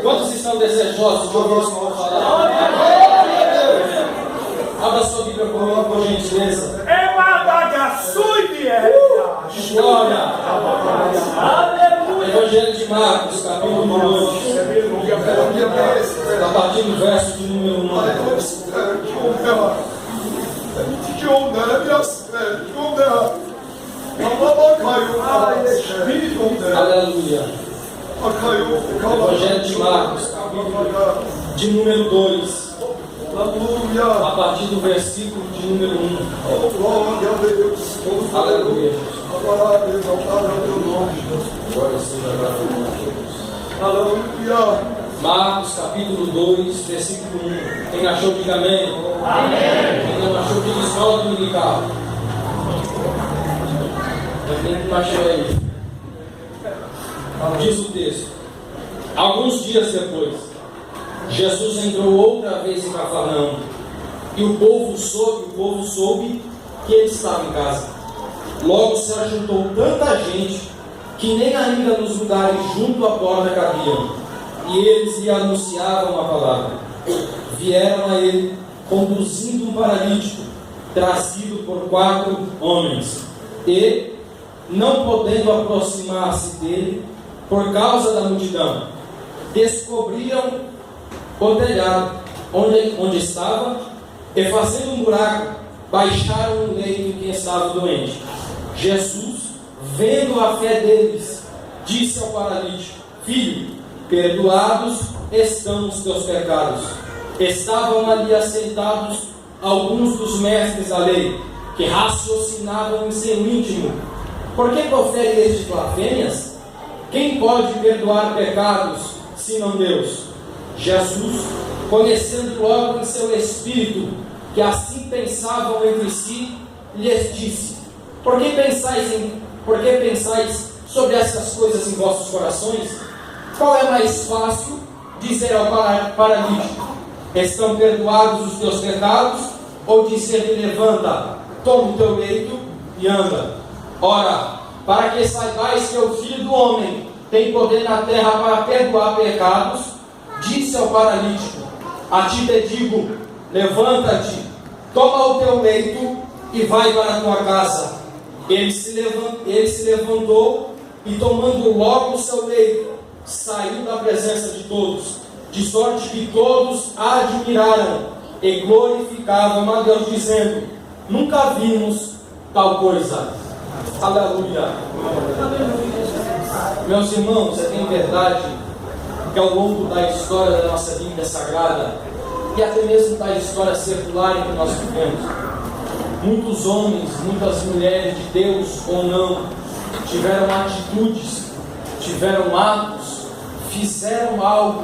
Quantos estão desejosos de ouvir o Senhor falar? Abra sua Bíblia comigo, por gentileza. Glória! Evangelho de Marcos, capítulo 2, a partir do verso de número 1. Aleluia! Evangelho de Marcos, capítulo de número 2. A partir do versículo de número 1. Aleluia. Aleluia. Marcos capítulo 2, versículo 1. Quem achou, diga amém. Amém. Quem não achou, diga escola dominical. Quem não achou aí? Diz o texto. Alguns dias depois, Jesus entrou outra vez em Cafarnaum, e o povo soube que ele estava em casa. Logo se ajuntou tanta gente que nem ainda nos lugares junto à porta cabiam, e eles lhe anunciavam a palavra. Vieram a ele conduzindo um paralítico, trazido por 4 homens, e, não podendo aproximar-se dele por causa da multidão, descobriram o telhado onde estava, e fazendo um buraco, baixaram o leito em que estava doente. Jesus, vendo a fé deles, disse ao paralítico: Filho, perdoados estão os teus pecados. Estavam ali assentados alguns dos mestres da lei, que raciocinavam em seu íntimo: Por que profere estes blasfêmias? Quem pode perdoar pecados, senão Deus? Jesus, conhecendo logo em seu espírito que assim pensavam entre si, lhes disse: Por que pensais sobre essas coisas em vossos corações? Qual é mais fácil dizer ao paralítico: Estão perdoados os teus pecados? Ou dizer-lhe: Levanta, toma o teu leito e anda? Ora, para que saibais que o Filho do Homem tem poder na terra para perdoar pecados, disse ao paralítico: A ti te digo, levanta-te, toma o teu leito e vai para a tua casa. Ele se levantou e, tomando logo o seu leito, saiu da presença de todos, de sorte que todos a admiraram e glorificavam a Deus, dizendo: Nunca vimos tal coisa. Aleluia. Meus irmãos, é bem verdade que ao longo da história da nossa Bíblia Sagrada, e até mesmo da história secular em que nós vivemos, muitos homens, muitas mulheres de Deus ou não, tiveram atitudes, tiveram atos, fizeram algo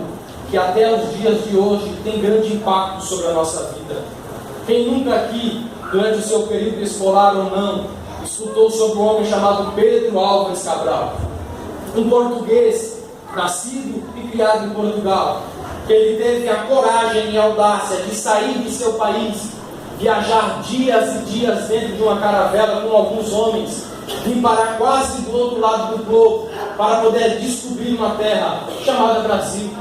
que até os dias de hoje tem grande impacto sobre a nossa vida. Quem nunca aqui, durante o seu período escolar ou não, escutou sobre um homem chamado Pedro Álvares Cabral, um português nascido e criado em Portugal, que ele teve a coragem e a audácia de sair de seu país, viajar dias e dias dentro de uma caravela com alguns homens, vir parar quase do outro lado do globo para poder descobrir uma terra chamada Brasil.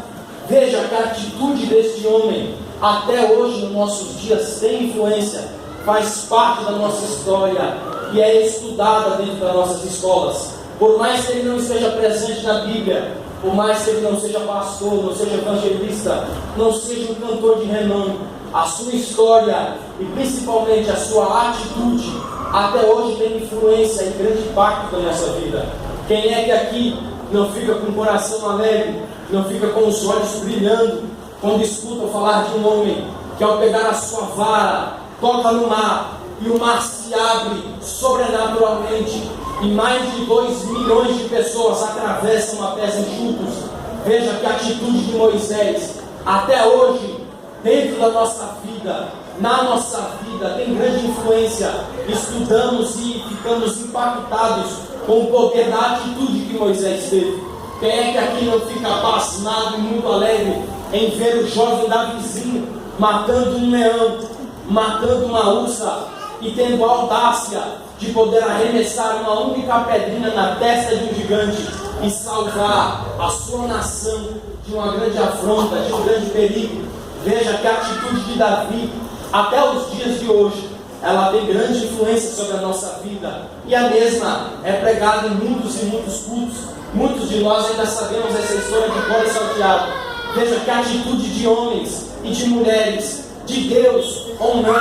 Veja que a atitude deste homem até hoje nos nossos dias tem influência, faz parte da nossa história e é estudada dentro das nossas escolas. Por mais que ele não esteja presente na Bíblia, por mais que ele não seja pastor, não seja evangelista, não seja um cantor de renome, a sua história e principalmente a sua atitude até hoje tem influência e grande impacto na nossa vida. Quem é que aqui não fica com o coração alegre, não fica com os olhos brilhando quando escuta falar de um homem que, ao pegar a sua vara, toca no mar e o mar se abre sobrenaturalmente e mais de 2 milhões de pessoas atravessam a pés enxutos? Veja que a atitude de Moisés até hoje, dentro da nossa vida, na nossa vida, tem grande influência. Estudamos e ficamos impactados com o poder da atitude que Moisés teve. Quem é que aqui não fica pasmado e muito alegre em ver o jovem Davizinho matando um leão, matando uma ursa e tendo a audácia de poder arremessar uma única pedrinha na testa de um gigante e salvar a sua nação de uma grande afronta, de um grande perigo. Veja que a atitude de Davi, até os dias de hoje, ela tem grande influência sobre a nossa vida, e a mesma é pregada em muitos e muitos cultos. Muitos de nós ainda sabemos essa história de cor e salteado. Veja que a atitude de homens e de mulheres, de Deus ou não,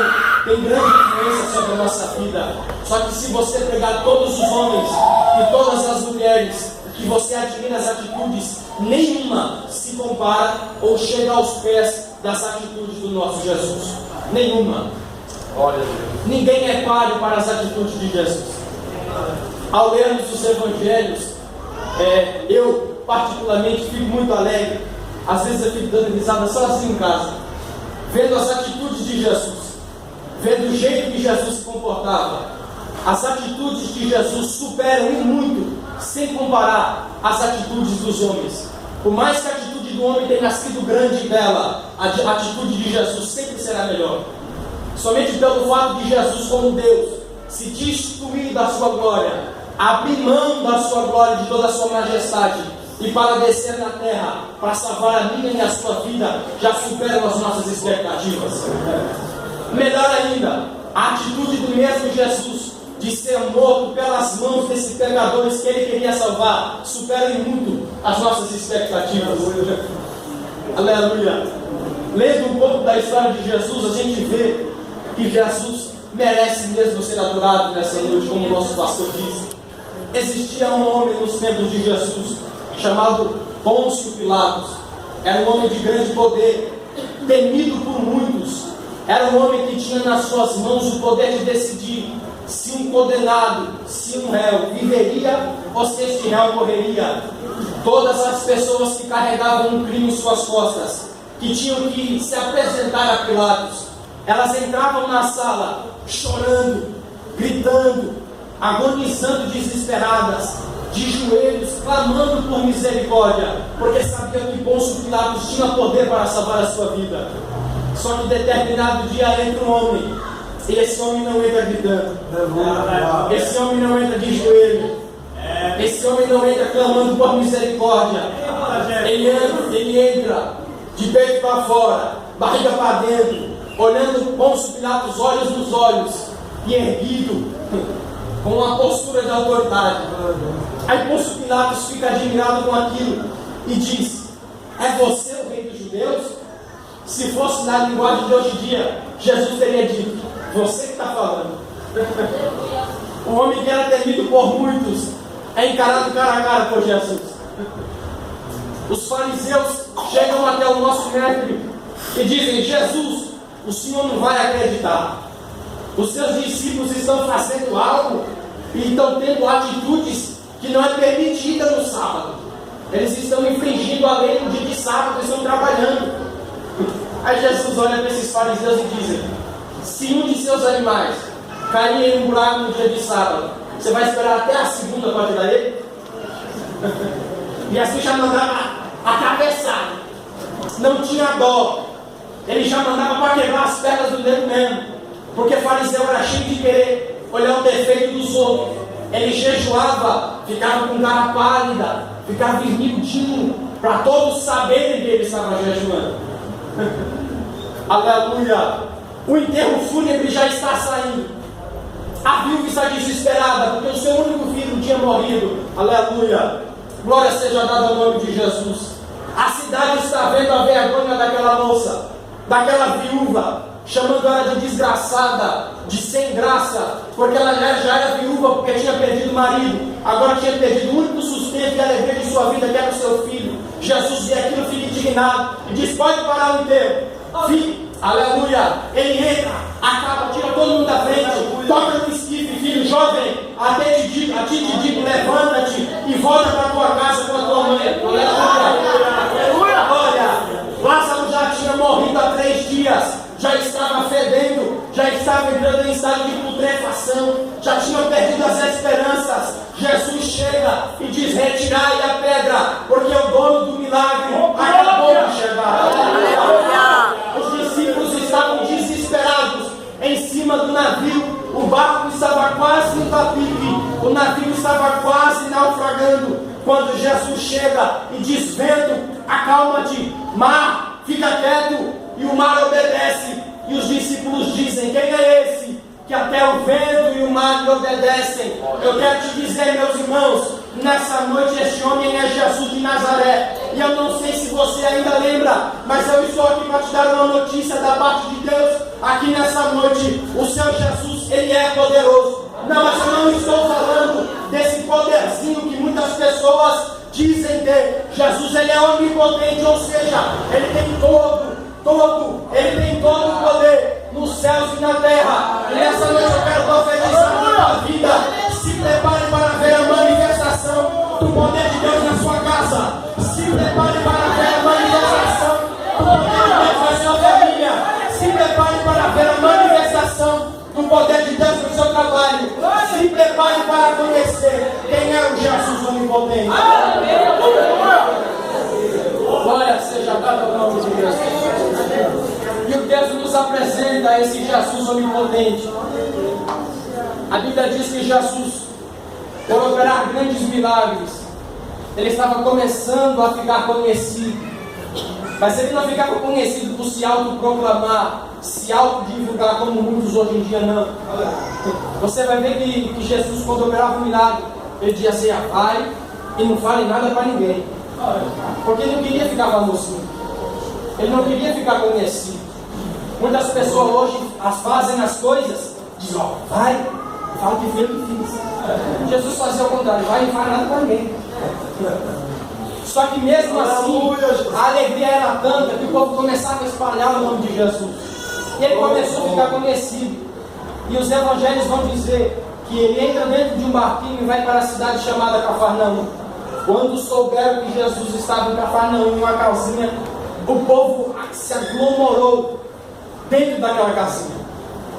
tem grande influência sobre a nossa vida. Só que se você pegar todos os homens e todas as mulheres que você admira as atitudes, nenhuma se compara ou chega aos pés das atitudes do nosso Jesus. Nenhuma. Ninguém é páreo para as atitudes de Jesus. Ao lermos os evangelhos, eu particularmente fico muito alegre. Às vezes eu fico dando risada sozinho em casa, vendo as atitudes de Jesus, vendo o jeito que Jesus se comportava. As atitudes de Jesus superam em muito, sem comparar, as atitudes dos homens. Por mais que a atitude do homem tenha sido grande e bela, a atitude de Jesus sempre será melhor. Somente pelo fato de Jesus, como Deus, se destituir da sua glória, abrir mão da sua glória, de toda a sua majestade, e para descer na terra, para salvar a minha e a sua vida, já superam as nossas expectativas. Melhor ainda, a atitude do mesmo Jesus de ser morto pelas mãos desses pecadores que ele queria salvar, supera em muito as nossas expectativas. Aleluia. Lendo um pouco da história de Jesus, a gente vê que Jesus merece mesmo ser adorado nessa noite, como o nosso pastor disse. Existia um homem nos tempos de Jesus, chamado Pôncio Pilatos. Era um homem de grande poder, temido por muitos. Era um homem que tinha nas suas mãos o poder de decidir se um condenado, se um réu viveria ou se esse réu morreria. Todas as pessoas que carregavam um crime em suas costas, que tinham que se apresentar a Pilatos, elas entravam na sala chorando, gritando, agonizando desesperadas, de joelhos, clamando por misericórdia, porque sabiam que Pôncio Pilatos tinha poder para salvar a sua vida. Só que determinado dia entra um homem, e esse homem não entra gritando, esse homem não entra de joelho, esse homem não entra clamando por misericórdia. Ele entra de peito para fora, barriga para dentro, olhando Pôncio Pilatos olhos nos olhos e erguido, com uma postura de autoridade. Aí Pôncio Pilatos fica admirado com aquilo e diz: é você o rei dos judeus? Se fosse na linguagem de hoje em dia, Jesus teria dito: você que está falando. O homem que era temido por muitos é encarado cara a cara por Jesus. Os fariseus chegam até o nosso mestre e dizem: Jesus, o senhor não vai acreditar. Os seus discípulos estão fazendo algo e estão tendo atitudes que não é permitida no sábado. Eles estão infringindo a lei no dia de sábado, estão trabalhando. Aí Jesus olha para esses fariseus e diz: se um de seus animais cair em um buraco no dia de sábado, você vai esperar até a segunda para tirar ele? E assim já mandava atravessar, não tinha dó. Ele já mandava para quebrar as pernas do dedo mesmo, porque fariseu era cheio de querer olhar o defeito dos outros. Ele jejuava, ficava com cara pálida, ficava vermelhinho, para todos saberem que ele estava jejuando. Aleluia. O enterro fúnebre já está saindo. A viúva está desesperada, porque o seu único filho tinha morrido. Aleluia. Glória seja dada ao nome de Jesus. A cidade está vendo a vergonha daquela moça, daquela viúva, chamando ela de desgraçada, de sem graça, porque ela já era viúva porque tinha perdido o marido, agora tinha perdido o único sustento e alegria de sua vida, que era o seu filho. Jesus vê aquilo, fica indignado e diz: pode parar o enterro. Filho, aleluia. Ele entra, acaba, tira todo mundo da frente, toca no esquife: filho jovem, a ti te digo, levanta-te e volta para a tua casa com a tua mãe. Aleluia. Olha, Lázaro já tinha morrido há 3 dias, já estava fedendo, já estava entrando em estado de putrefação, já tinha perdido as esperanças. Jesus chega e diz: retirai a pedra, porque o dono do milagre acabou de chegar. Os discípulos estavam desesperados em cima do navio, o barco estava quase indo Quando Jesus chega e diz: vento, acalma-te, mar, fica quieto, e o mar obedece, e os discípulos dizem: quem é esse que até o vento e o mar lhe obedecem? Eu quero te dizer, meus irmãos, nessa noite este homem é Jesus de Nazaré. E eu não sei se você ainda lembra, mas eu estou aqui para te dar uma notícia da parte de Deus. Aqui nessa noite, o seu Jesus, ele é poderoso. Não, mas eu não estou falando desse poderzinho que muitas pessoas dizem ter. Jesus, ele é onipotente, ou seja, ele tem ele tem todo o poder nos céus e na terra. E nessa noite eu quero profetizar na tua vida. Se prepare para ver a manifestação do poder de Deus na sua casa. Se prepare para ver a manifestação do poder de Deus na sua família. Se prepare para ver a manifestação do poder de Deus no seu trabalho. Se prepare para conhecer quem é o Jesus onipotente. Glória seja dada ao nome de Deus. E o texto nos apresenta esse Jesus onipotente. A Bíblia diz que Jesus, por operar grandes milagres, ele estava começando a ficar conhecido. Mas ele não ficava conhecido por se autoproclamar, se autodivulgar como muitos hoje em dia não. Você vai ver que Jesus, quando operava um milagre, ele dizia assim: vai e não fale nada para ninguém. Porque ele não queria ficar famosinho. Ele não queria ficar conhecido. Muitas pessoas hoje fazem as coisas, dizem: vai, fala o que foi que fiz. Jesus fazia o contrário: vai e não fala nada para ninguém. Só que mesmo assim, a alegria era tanta que o povo começava a espalhar o nome de Jesus. E ele começou a ficar conhecido. E os evangelhos vão dizer que ele entra dentro de um barquinho e vai para a cidade chamada Cafarnaum. Quando souberam que Jesus estava em Cafarnaum, em uma casinha, o povo se aglomerou dentro daquela casinha.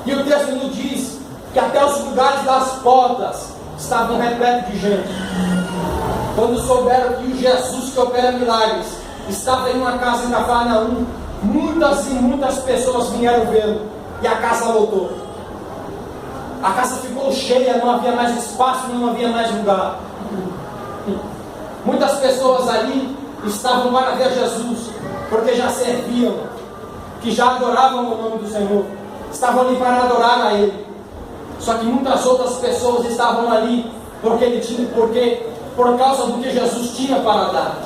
E o texto nos diz que até os lugares das portas estavam repletos de gente. Quando souberam que o Jesus que opera milagres estava em uma casa em Cafarnaum, muitas e muitas pessoas vieram vê-lo, e a casa lotou. A casa ficou cheia, não havia mais espaço, não havia mais lugar. Muitas pessoas ali estavam para ver Jesus, porque já serviam, que já adoravam o nome do Senhor, estavam ali para adorar a Ele. Só que muitas outras pessoas estavam ali por causa do que Jesus tinha para dar.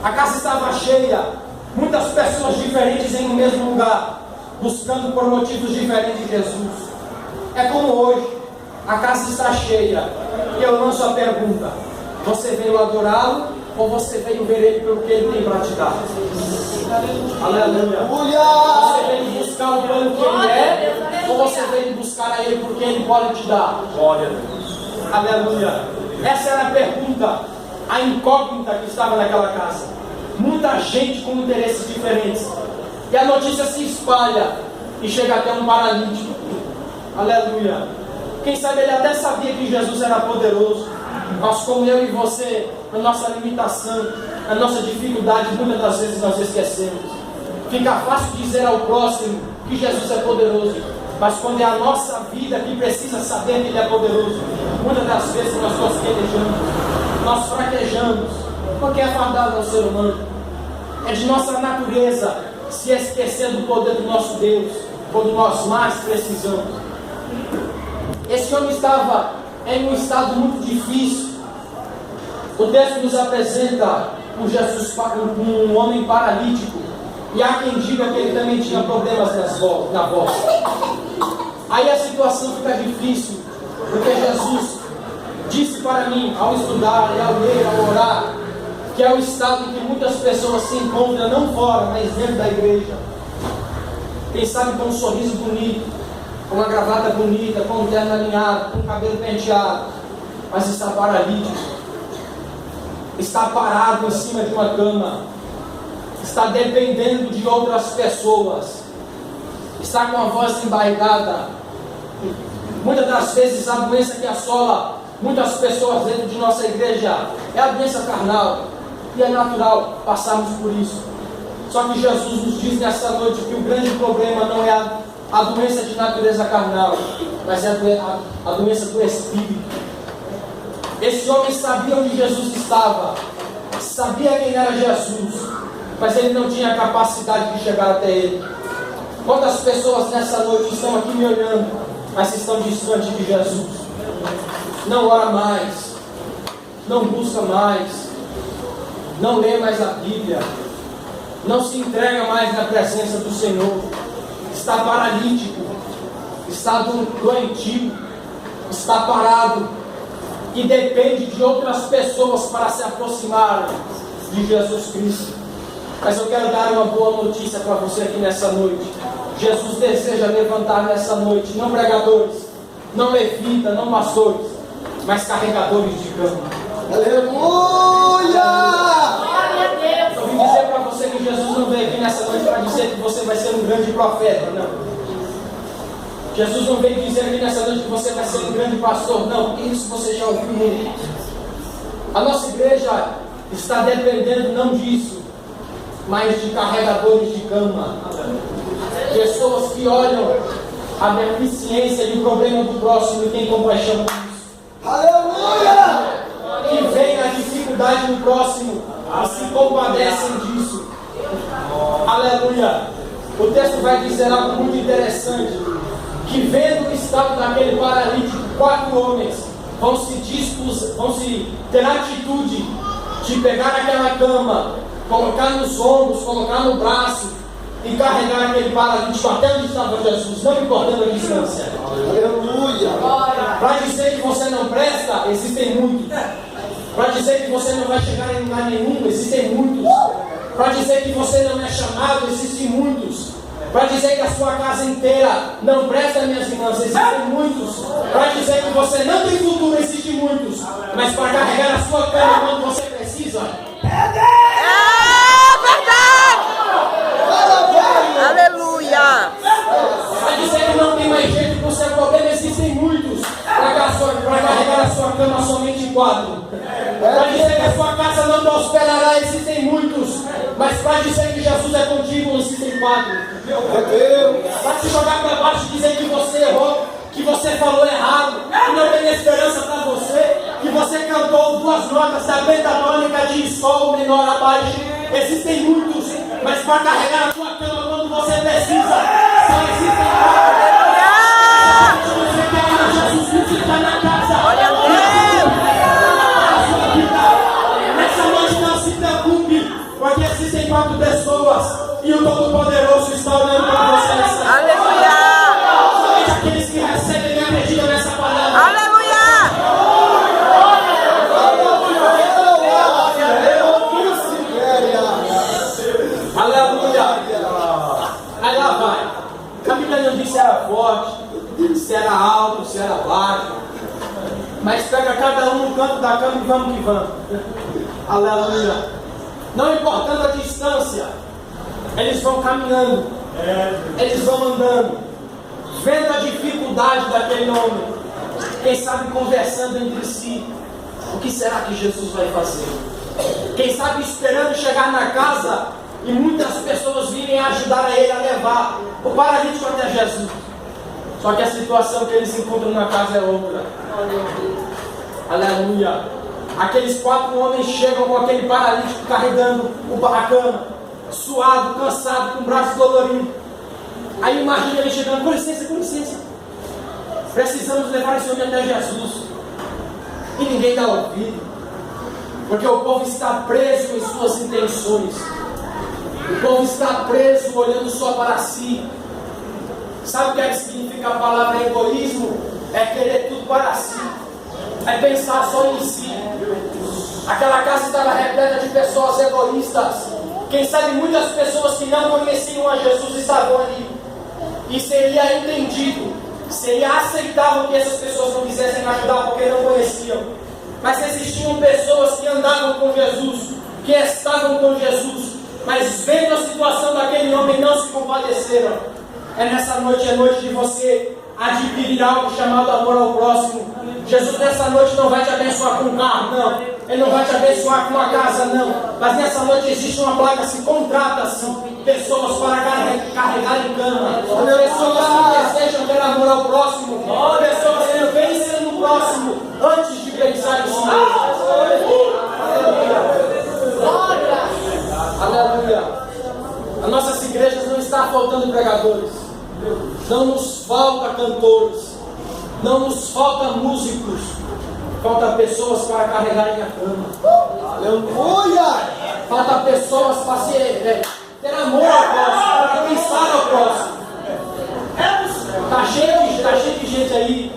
A casa estava cheia, muitas pessoas diferentes em um mesmo lugar, buscando por motivos diferentes de Jesus. É como hoje, a casa está cheia, e eu lanço a pergunta: você veio adorá-lo ou você veio ver ele pelo que ele tem para te dar? Aleluia! Você veio buscar o pelo que ele é, ou você veio buscar a ele porque ele pode te dar? Glória a Deus! Aleluia! Essa era a pergunta, a incógnita que estava naquela casa. Muita gente com interesses diferentes. E a notícia se espalha e chega até um paralítico. Aleluia! Quem sabe ele até sabia que Jesus era poderoso, mas como eu e você, a nossa limitação, a nossa dificuldade, muitas das vezes nós esquecemos. Fica fácil dizer ao próximo que Jesus é poderoso, mas quando é a nossa vida que precisa saber que Ele é poderoso, muitas das vezes nós tosquedejamos, nós fraquejamos, porque é fardado ao ser humano. É de nossa natureza se esquecer do poder do nosso Deus, quando nós mais precisamos. Esse homem estava em um estado muito difícil. O texto nos apresenta um homem paralítico, e há quem diga que ele também tinha problemas na voz. Aí a situação fica difícil, porque Jesus disse para mim, ao estudar, e ao ler, ao orar, que é o estado em que muitas pessoas se encontram, não fora, mas dentro da igreja. Quem sabe com um sorriso bonito, com uma gravata bonita, com um terno alinhado, com o cabelo penteado, mas está paralítico, está parado em cima de uma cama, está dependendo de outras pessoas, está com a voz embargada. Muitas das vezes a doença que assola muitas pessoas dentro de nossa igreja é a doença carnal, e é natural passarmos por isso. Só que Jesus nos diz nessa noite que o grande problema não é a doença de natureza carnal, mas é a doença do Espírito. Esse homem sabia onde Jesus estava, sabia quem era Jesus, mas ele não tinha a capacidade de chegar até ele. Quantas pessoas nessa noite estão aqui me olhando, mas estão distantes de Jesus? Não ora mais, não busca mais, não lê mais a Bíblia, não se entrega mais na presença do Senhor, está paralítico, está doentio, está parado e depende de outras pessoas para se aproximar de Jesus Cristo. Mas eu quero dar uma boa notícia para você aqui nessa noite. Jesus deseja levantar nessa noite, não pregadores, não levitas, não pastores, mas carregadores de cama. Aleluia! Eu vim dizer para você que Jesus não veio aqui nessa noite para dizer que você vai ser um grande profeta, não. Jesus não veio dizer aqui nessa noite que você vai ser um grande pastor, não, porque isso você já ouviu muito. A nossa igreja está dependendo não disso, mas de carregadores de cama. Pessoas que olham a deficiência e o problema do próximo e têm compaixão por isso. Aleluia! Que veem a dificuldade do próximo e se compadecem disso. Aleluia! O texto vai dizer algo muito interessante. Que vendo o estado daquele paralítico, 4 homens vão se ter a atitude de pegar aquela cama, colocar nos ombros, colocar no braço e carregar aquele paralítico até onde estava Jesus, não importando a distância. Aleluia! Para dizer que você não presta, existem muitos. Para dizer que você não vai chegar em lugar nenhum, existem muitos. Para dizer que você não é chamado, existem muitos. Para dizer que a sua casa inteira não presta, minhas irmãs, existem muitos. Para dizer que você não tem futuro, existem muitos. Mas para carregar a sua cama quando você precisa, Aleluia! para dizer que não tem mais jeito para o seu problema, existem muitos. Para carregar a sua cama somente 4. Para dizer que a sua casa não prosperará, existem muitos. Mas para dizer que Jesus é contigo, existem 4. Para te jogar para baixo e dizer que você errou, que você falou errado, que não tem esperança para você, que você cantou 2 notas da pentatônica de sol menor abaixo. Existem muitos, mas para carregar a tua cama quando você precisa, só existem 4. Você quer Jesus Cristo está na casa. Glória a Deus! Nessa noite não se preocupe, porque existem 4 pessoas e o Todo-Poderoso está olhando para vocês. Aleluia! Somente aqueles que recebem e acreditam nessa palavra. Aleluia! Aleluia! Aí lá vai. A Bíblia não diz se era forte, se era alto, se era baixo. Mas pega cada um no canto da cama e vamos que vamos. Aleluia! Não importando a distância, eles vão caminhando, eles vão andando, vendo a dificuldade daquele homem, quem sabe conversando entre si, o que será que Jesus vai fazer? Quem sabe esperando chegar na casa e muitas pessoas virem ajudar a ele a levar o paralítico até Jesus. Só que a situação que eles encontram na casa é outra. Aleluia! Aqueles 4 homens chegam com aquele paralítico carregando a cama, suado, cansado, com o braço dolorido. Aí imagina ele chegando: com licença, precisamos levar esse homem até Jesus. E ninguém dá ouvido, porque o povo está preso em suas intenções. O povo está preso olhando só para si. Sabe o que significa a palavra egoísmo? É querer tudo para si, é pensar só em si. Aquela casa estava repleta de pessoas egoístas. Quem sabe muitas pessoas que não conheciam a Jesus estavam ali. E seria entendido, seria aceitável que essas pessoas não quisessem ajudar porque não conheciam. Mas existiam pessoas que andavam com Jesus, que estavam com Jesus, mas vendo a situação daquele homem não se compadeceram. Nessa noite, é noite de você adquirir algo chamado amor ao próximo. Jesus nessa noite não vai te abençoar com um carro, não. Ele não vai te abençoar com uma casa, não. Mas nessa noite existe uma placa assim: contrata-se pessoas para carregar em cama. Pessoas que desejam ter amor ao próximo. Pessoas que pensam no próximo antes de organizar em si mesmo. Aleluia. As nossas igrejas não está faltando pregadores. Não nos falta cantores. Não nos falta músicos. Falta pessoas para carregarem a cama. Aleluia. Falta pessoas para ter amor ao próximo, para pensar ao próximo. Está cheio de gente aí.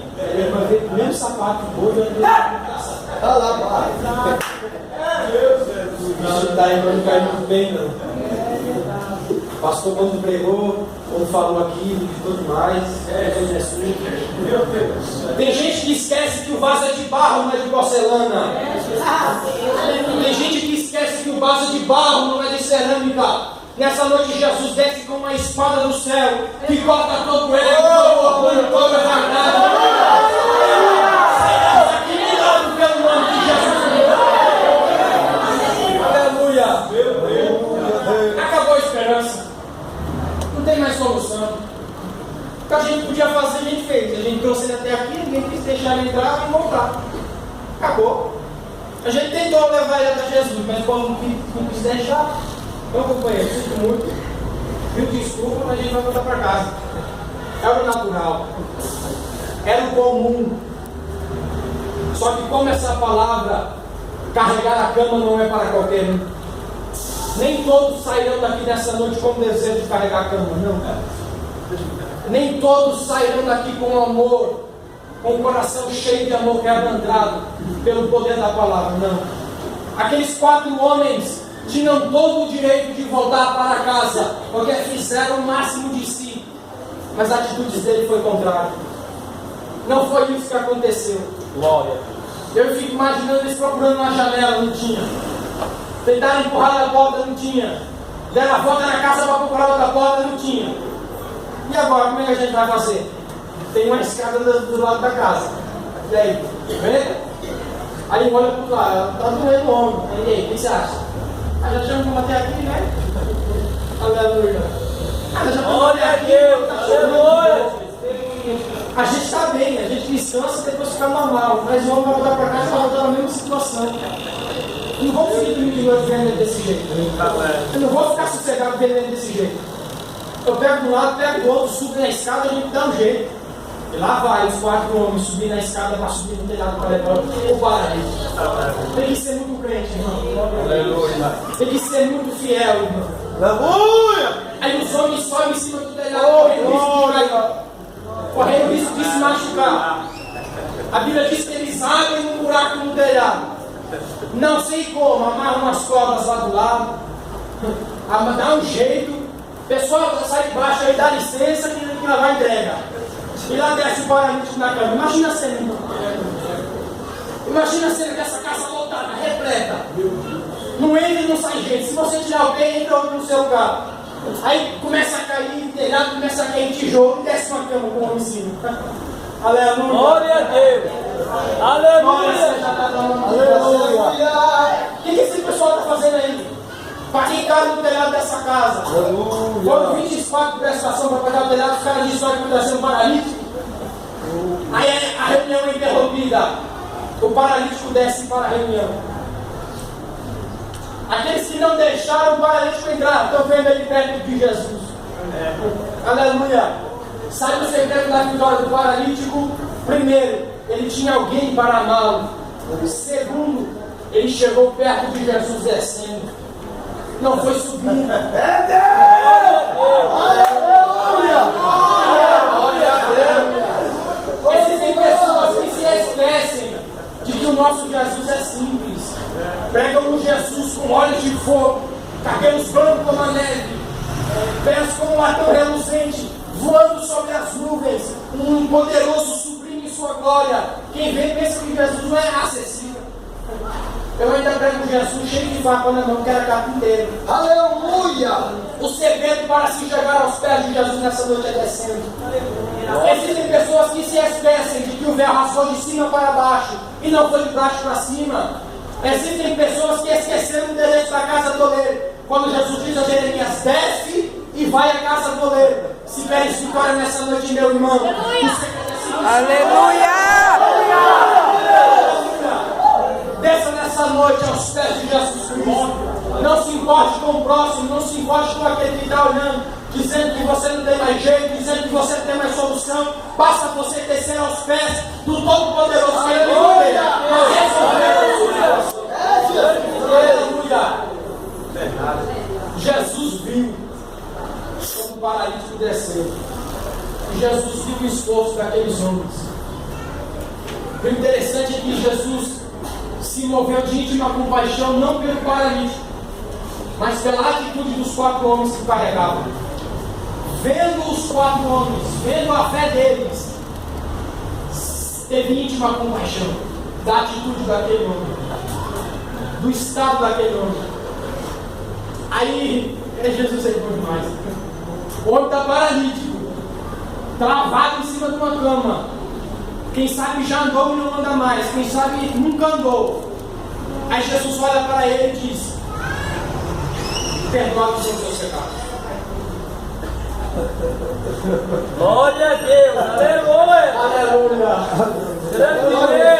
O mesmo sapato de boi. Olha lá, pai. Isso está aí, não cai muito bem, não. O pastor, quando pregou, quando falou aquilo e tudo mais, tem gente que esquece que o vaso é de barro, não é de porcelana. Tem gente que esquece que o vaso é de barro, não é de cerâmica. Nessa noite Jesus desce com uma espada do céu que corta todo ego, todo orgulho, toda vaidade. Seremos aqui pelo nome de Jesus. Aleluia. Acabou a esperança. Não tem mais solução. O que a gente podia fazer, a gente fez. A gente trouxe ele até aqui, ninguém quis deixar ele entrar e voltar. Acabou. A gente tentou levar ele até Jesus, mas o povo não quis deixar. Então, companheiro, sinto muito. Viu, desculpa, mas a gente vai voltar para casa. Era o natural. Era o comum. Só que como essa palavra, carregar a cama não é para qualquer um. Nem todos sairão daqui nessa noite com o desejo de carregar a cama, não, cara. Nem todos sairão daqui com amor, com o coração cheio de amor quebrantado pelo poder da palavra, não. Aqueles 4 homens tinham todo o direito de voltar para casa, porque fizeram o máximo de si, mas a atitude dele foi contrária. Não foi isso que aconteceu. Glória. Eu fico imaginando eles procurando uma janela, não tinha. Tentaram empurrar a porta, não tinha. Deram a volta na casa para procurar outra porta, não tinha. E agora, como é que a gente vai fazer? Tem uma escada do lado da casa. E aí? Vê? Aí olha para o lado, está doendo o ombro. E aí, o que você acha? Já chegamos até aqui, né? Aleluia. Já chegamos até aqui. A gente está bem, a gente descansa e depois fica normal. Mas o homem vai voltar para casa e vai voltar na mesma situação. Eu não vou conseguir dormir de noite vendo ele desse jeito. Eu não vou ficar sossegado vendo ele desse jeito. Eu pego de um lado, pego do outro, subo na escada, a gente dá um jeito. E lá vai os 4 homens subir na escada para subir no telhado para levar o paraíso. Tem que ser muito crente, irmão. Tem que ser muito fiel, irmão. Aleluia! Aí os homens sobem em cima do telhado, correndo risco de se machucar. A Bíblia diz que eles abrem um buraco no telhado. Não sei como, amarram umas cordas lá do lado, dá um jeito. Pessoal, sai de baixo aí, dá licença que lá vai entrega. E lá desce o paralítico na cama. Imagina a cena, irmão. Imagina a cena dessa casa lotada, repleta. Não entra e não sai gente. Se você tirar alguém, entra outro no seu lugar. Aí começa a cair telhado, começa a cair tijolo e desce uma cama com o homem em cima. Aleluia. Glória a Deus. Aleluia. Aleluia. O que esse pessoal está fazendo aí? Para quem cabe no telhado dessa casa? Quando 24 prestação para pagar o telhado, os caras dizem que vai trazer um paralítico. Aí a reunião é interrompida. O paralítico desce para a reunião. Aqueles que não deixaram o paralítico entrar, estão vendo ele perto de Jesus. Aleluia. Sabe o segredo da vitória do paralítico? Primeiro, ele tinha alguém para amá-lo. Segundo, ele chegou perto de Jesus descendo. Não foi subindo. É Deus! Aleluia! Existem pessoas que se esquecem de que o nosso Jesus é simples. Pregam no Jesus com olhos de fogo, cabelos brancos como a neve, pés como um latão reluzente, voando sobre as nuvens, um poderoso sublime em sua glória. Quem vê pensa que Jesus não é acessível. Eu ainda prego Jesus cheio de faca na mão, que era carpinteiro. Aleluia! O segredo para se chegar aos pés de Jesus nessa noite é descendo. Existem pessoas que se esquecem de que o véu rasgou de cima para baixo e não foi de baixo para cima. Existem pessoas que esqueceram o endereço da casa do oleiro. Quando Jesus diz a Jeremias, desce e vai à casa do oleiro. Se queres vitória nessa noite, meu irmão. Aleluia! noite aos pés de Jesus Cristo. Não se importe com o próximo, não se importe com aquele que está olhando, dizendo que você não tem mais jeito, dizendo que você não tem mais solução. Basta você descer aos pés do Todo-Poderoso. Aleluia! Jesus viu quando o paralítico desceu. E Jesus viu o esforço daqueles homens. O interessante é que Jesus se moveu de íntima compaixão não pelo paralítico, mas pela atitude dos 4 homens que carregavam. Vendo os 4 homens, vendo a fé deles, teve íntima compaixão da atitude daquele homem, do estado daquele homem. Aí, Jesus é bom demais. O homem está paralítico, travado em cima de uma cama. Quem sabe já andou e não anda mais. Quem sabe nunca andou. Aí Jesus olha para ele e diz: perdoa-nos os seus pecados. Glória a Deus, aleluia! Aleluia!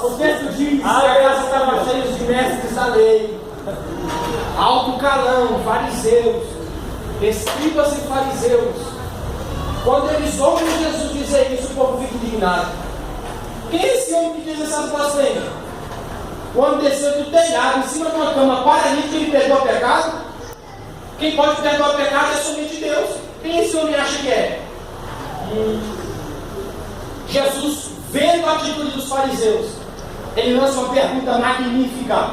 O texto diz que a casa estava cheia de mestres da lei, alto calão, fariseus, escribas e fariseus. Quando eles ouvem Jesus dizer isso, o povo fica indignado. Quem é esse homem que diz essas blasfêmias? O homem desceu do telhado, em cima de uma cama paralítica, e perdoa pecado? Quem pode perdoar pecado é somente Deus. Quem esse homem acha que é? Jesus, vendo a atitude dos fariseus, ele lança uma pergunta magnífica.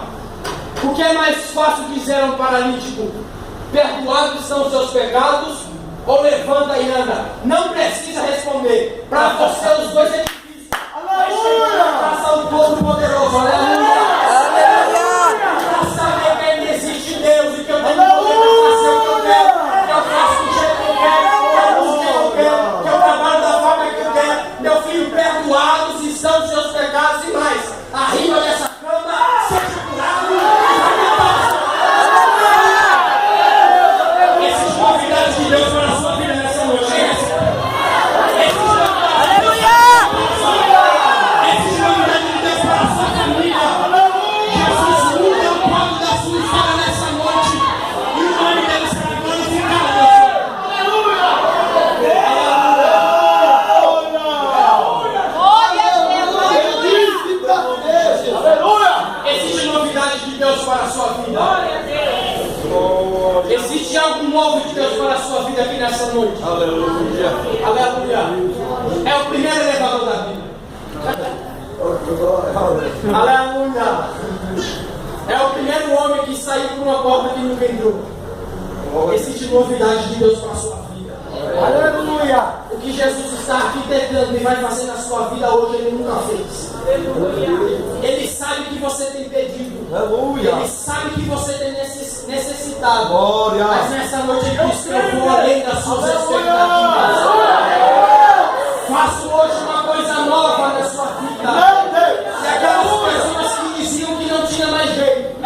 O que é mais fácil dizer a um paralítico? Perdoados são os seus pecados, ou levanta e anda? Não precisa responder. Para você os dois é difícil. Aleluia! Faça o Todo-Poderoso. Aleluia! Para saber que ainda existe Deus e que eu tenho poder para fazer o que eu quero, que eu faço do jeito que eu quero, que eu uso o que eu quero, que eu trabalho da forma que eu quero. Meu filho, perdoados estão os seus pecados e mais. Arriba dessa cama, seja curado. Esses convidados de Deus para a sua vida nessa noite. Esses convidados de Deus para a sua família. Jesus muda o quadro da sua história nessa noite. E o nome dele será glorificado. Existe novidade de Deus para a sua vida. Existe algo novo de Deus para a sua vida aqui nessa noite. Aleluia! Aleluia! É o primeiro elevador da vida. Aleluia! É o primeiro homem que saiu por uma porta que nunca entrou. Existe novidade de Deus para a sua vida. Aleluia! O que Jesus está arquitetando e vai fazer na sua vida hoje, ele nunca fez. Ele sabe que você tem pedido. Aleluia! Ele sabe que você tem necessitado. Glória! Mas nessa noite ele diz que eu vou além das suas expectativas. Faço hoje uma coisa nova na sua vida. E aquelas pessoas que diziam que não tinha mais jeito,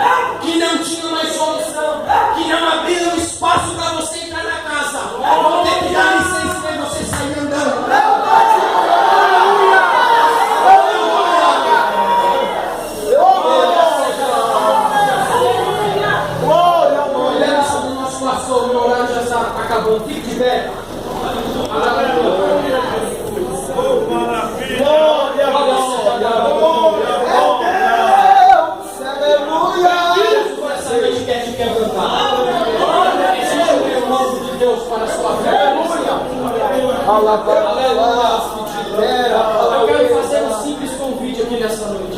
que não tinha mais solução, que não abriram espaço para você entrar na casa, vão ter que dar licença e você sair andando. Olhando sobre o nosso pastor, meu horário já está acabando. Fique de pé. Eu quero fazer um simples convite aqui nessa noite.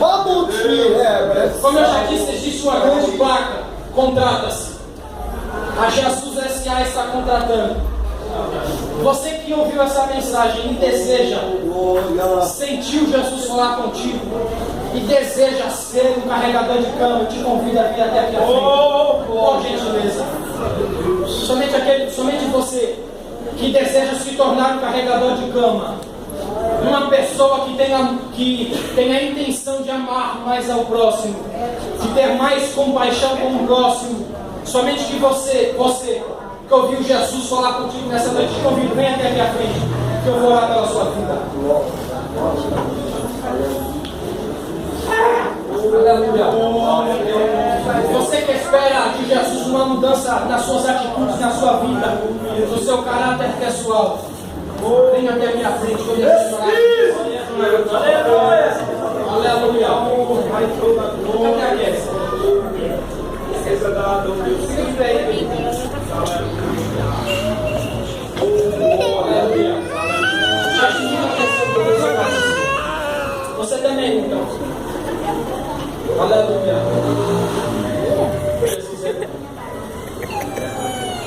Como eu já disse, existe uma grande placa. Contrata-se. A Jesus S.A. está contratando. Você que ouviu essa mensagem e deseja, sentiu Jesus falar contigo e deseja ser um carregador de cama, eu te convido a vir até aqui à frente. Por gentileza. Somente você que deseja se tornar um carregador de cama, uma pessoa que tenha a intenção de amar mais ao próximo, de ter mais compaixão com o próximo, somente que você que ouviu Jesus falar contigo nessa noite, te convido, vem até aqui à frente, que eu vou orar pela sua vida. Aleluia. Você que espera de Jesus uma mudança nas suas atitudes, na sua vida, no seu caráter pessoal, venha até a minha frente que eu lhe abençoarei. Aleluia. Aleluia. Você também, então. Aleluia.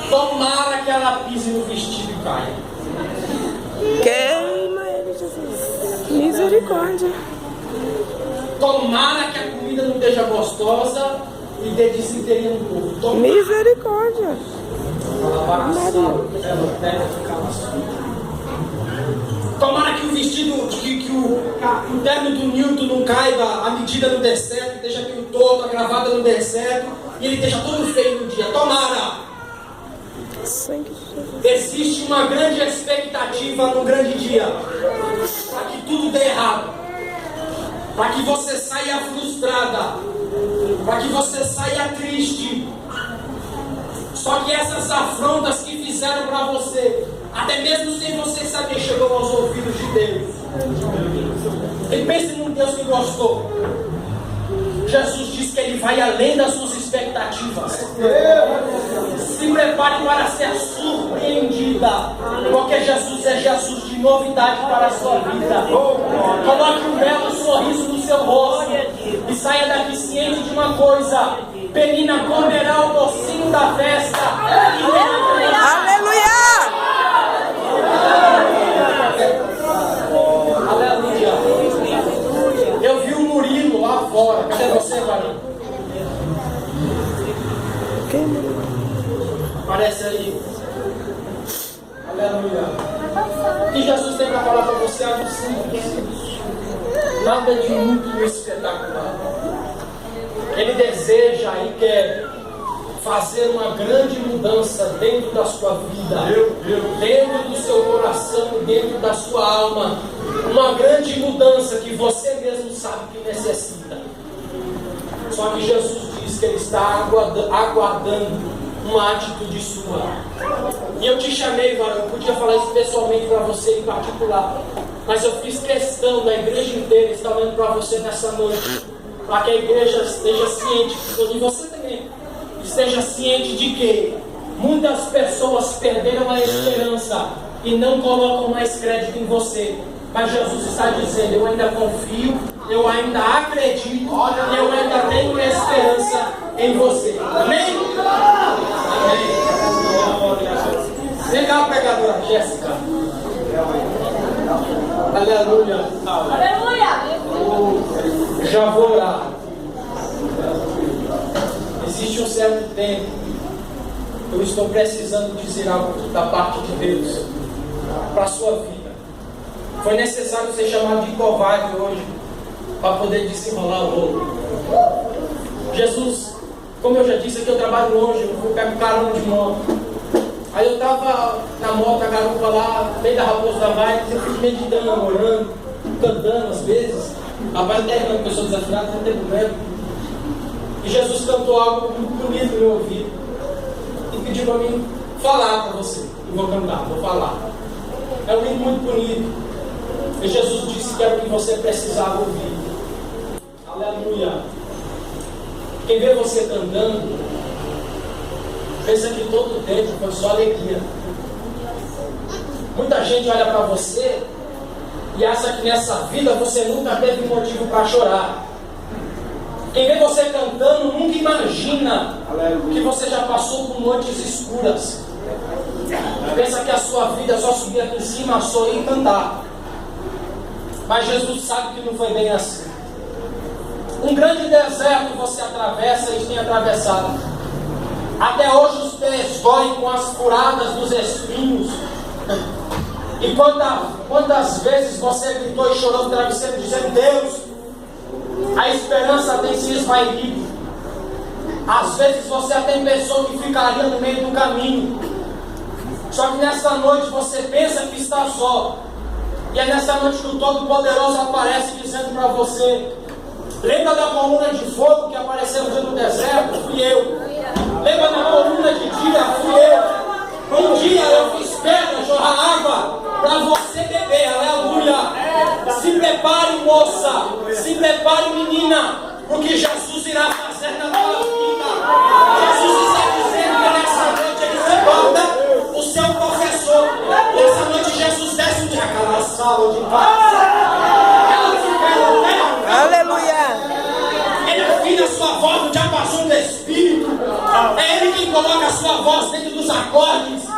Tomara que ela pise no vestido e caia. Queima ele, Jesus. Misericórdia. Tomara que a comida não esteja gostosa e dê desinteria no corpo. Tomara. Misericórdia. Tomara que o vestido, que o terno do Newton não caiba, a medida não dê certo, esteja meio torto, a gravata não dê certo, e ele esteja todo feio no dia. Tomara! Existe uma grande expectativa no grande dia, para que tudo dê errado, para que você saia frustrada, para que você saia triste. Só que essas afrontas que fizeram para você, até mesmo sem você saber, chegou aos ouvidos de Deus. E pense num Deus que gostou. Jesus diz que Ele vai além das suas expectativas. Se prepare para ser surpreendida, porque Jesus é Jesus de novidade para a sua vida. Coloque um belo sorriso no seu rosto e saia daqui ciente de uma coisa: Penina comerá o docinho da festa. Aleluia! Aleluia! Eu vi o Murilo lá fora. Cadê você, Marinho? Aparece aí. Aleluia. O que Jesus tem para falar para você é algo simples. Nada de muito espetacular. Ele deseja e quer fazer uma grande mudança dentro da sua vida, dentro do seu coração, dentro da sua alma. Uma grande mudança que você mesmo sabe que necessita. Só que Jesus diz que Ele está aguardando uma atitude sua. E eu te chamei, varão, eu podia falar isso pessoalmente para você em particular, mas eu fiz questão da igreja inteira estar olhando para você nessa noite, para que a igreja esteja ciente, e você também esteja ciente de que muitas pessoas perderam a esperança e não colocam mais crédito em você. Mas Jesus está dizendo: eu ainda confio, eu ainda acredito, eu ainda tenho esperança em você. Amém? Amém. Vem cá, pregadora Jéssica. Aleluia. Aleluia. Já vou orar. Existe um certo tempo, eu estou precisando dizer algo da parte de Deus para a sua vida. Foi necessário ser chamado de covarde hoje para poder desenrolar o rolo. Jesus, como eu já disse aqui, eu trabalho longe, eu pego carona de moto. Aí eu estava na moto, a garupa lá, no meio da Raposo da Vai, eu fui meditando, orando, cantando às vezes. Rapaz, até uma pessoa desafinada, não tem problema. E Jesus cantou algo muito bonito no meu ouvido e pediu para mim falar para você. Eu vou cantar, vou falar. É um hino muito bonito. E Jesus disse que era o que você precisava ouvir. Aleluia. Quem vê você cantando pensa que todo o tempo foi só alegria. Muita gente olha para você e acha que nessa vida você nunca teve motivo para chorar. Quem vê você cantando nunca imagina que você já passou por noites escuras. Pensa que a sua vida é só subir aqui em cima, sorrir e cantar. Mas Jesus sabe que não foi bem assim. Um grande deserto você atravessa e tem atravessado. Até hoje os pés doem com as furadas dos espinhos. E quantas vezes você gritou e chorou no travesseiro dizendo: Deus, a esperança tem se esvaído. Às vezes você até pensou que ficaria no meio do caminho. Só que nessa noite você pensa que está só. E é nessa noite que o Todo-Poderoso aparece dizendo para você: Lembra da coluna de fogo que apareceu no deserto? Fui eu. Lembra da coluna de dia? Fui eu. Um dia eu fiz pedra jorrar água para você beber, aleluia. Se prepare, moça, se prepare, menina, porque Jesus irá fazer na tua vida. Jesus está dizendo que nessa noite ele se torna o seu professor. Nessa noite Jesus desce naquela sala de paz. Aleluia. Ele afina a sua voz no diapasão do Espírito. É Ele quem coloca a sua voz dentro dos acordes.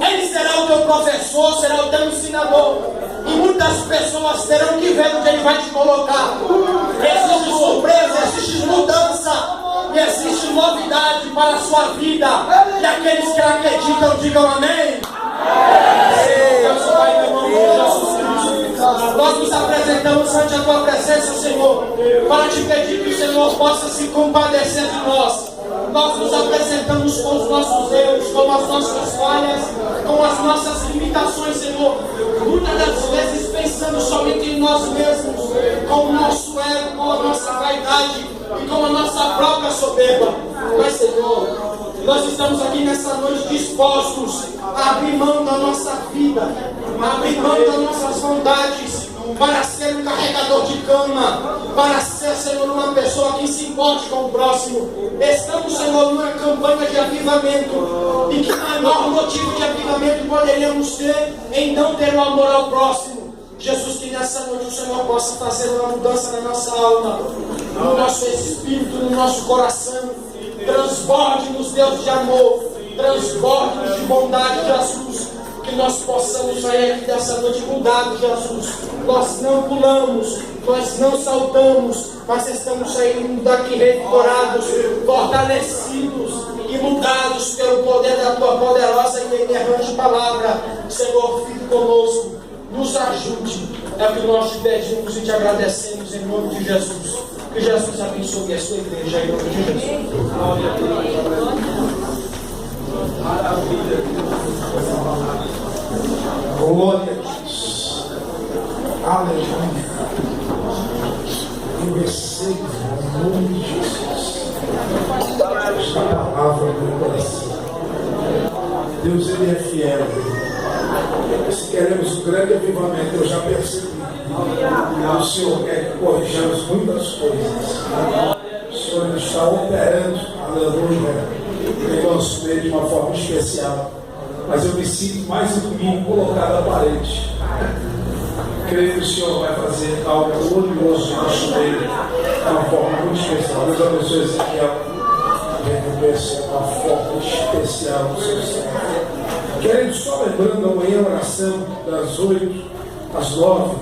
Ele será o teu professor, será o teu ensinador. E muitas pessoas terão que ver onde Ele vai te colocar. Existe surpresa, existe mudança e existe novidade para a sua vida. E aqueles que acreditam, digam amém. Deus Pai, em nome de Jesus Cristo, nós nos apresentamos ante a Tua presença, Senhor, para te pedir que o Senhor possa se compadecer de nós. Nós nos apresentamos com os nossos erros, com as nossas falhas, com as nossas limitações, Senhor. Muitas das vezes pensando somente em nós mesmos, com o nosso ego, com a nossa vaidade e com a nossa própria soberba. Mas, Senhor, nós estamos aqui nessa noite dispostos a abrir mão da nossa vida, a abrir mão das nossas vontades, para ser um carregador de cama, para ser, Senhor, uma pessoa que se importe com o próximo. Estamos, Senhor, numa campanha de avivamento, e que maior motivo de avivamento poderíamos ter em não ter o amor ao próximo. Jesus, que nessa noite o Senhor possa fazer uma mudança na nossa alma, no nosso espírito, no nosso coração. Transborde-nos, Deus de amor, transborde-nos de bondade, Jesus. Que nós possamos sair aqui dessa noite mudados, Jesus. Nós não pulamos, nós não saltamos, mas estamos saindo daqui revigorados, fortalecidos e mudados pelo poder da Tua poderosa e inerrante palavra. Senhor, fique conosco, nos ajude. É o que nós te pedimos e te agradecemos em nome de Jesus. Que Jesus abençoe a sua igreja em nome de Jesus. Maravilha. Glória a Deus. Aleluia. Eu recebo em nome de Jesus esta palavra do meu coração. Deus, Ele é fiel. Se queremos um grande avivamento, eu já percebi. O Senhor quer que corrijamos muitas coisas. O Senhor está operando, aleluia, em nosso meio de uma forma especial. Mas eu me sinto mais um domingo colocado à parede. Creio que o Senhor vai fazer algo glorioso em nosso meio, de uma forma muito especial. Deus abençoe Ezequiel. Recompense de uma forma especial no seu Senhor. Querendo só lembrando, amanhã a oração das 8 às 9.